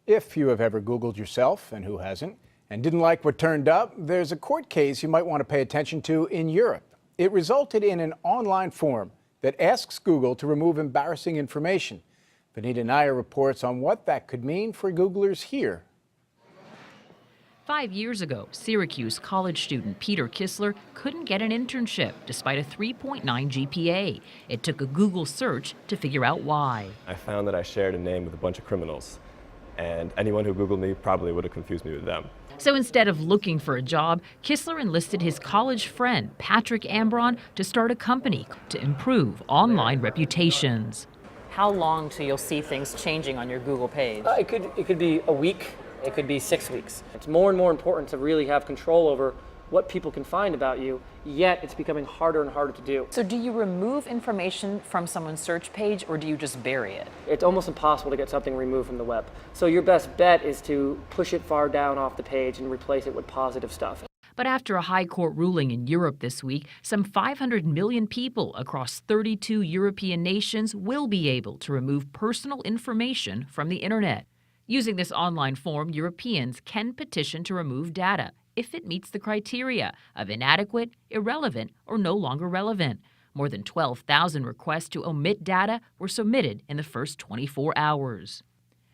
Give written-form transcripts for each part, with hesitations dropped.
If you have ever Googled yourself, and who hasn't, and didn't like what turned up, there's a court case you might want to pay attention to in Europe. It resulted in an online form that asks Google to remove embarrassing information. Vanita Nair reports on what that could mean for Googlers here. 5 years ago, Syracuse college student Peter Kistler couldn't get an internship despite a 3.9 GPA. It took a Google search to figure out why. I found that I shared a name with a bunch of criminals, and anyone who Googled me probably would have confused me with them. So instead of looking for a job, Kistler enlisted his college friend, Patrick Ambron, to start a company to improve online reputations. How long till you'll see things changing on your Google page? It could be a week, it could be 6 weeks. It's more and more important to really have control over what people can find about you, yet it's becoming harder and harder to do. So do you remove information from someone's search page or do you just bury it? It's almost impossible to get something removed from the web. So your best bet is to push it far down off the page and replace it with positive stuff. But after a high court ruling in Europe this week, some 500 million people across 32 European nations will be able to remove personal information from the internet. Using this online form, Europeans can petition to remove data if it meets the criteria of inadequate, irrelevant, or no longer relevant. More than 12,000 requests to omit data were submitted in the first 24 hours.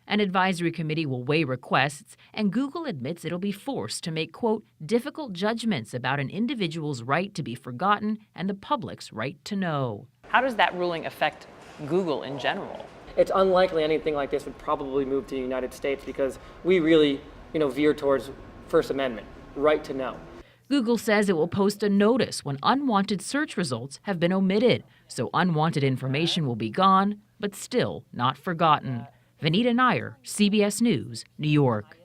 An advisory committee will weigh requests, and Google admits it'll be forced to make, quote, difficult judgments about an individual's right to be forgotten and the public's right to know. How does that ruling affect Google in general? It's unlikely anything like this would probably move to the United States because we really, veer towards First Amendment, right to know. Google says it will post a notice when unwanted search results have been omitted, so unwanted information will be gone, but still not forgotten. Vanita Nair, CBS News, New York.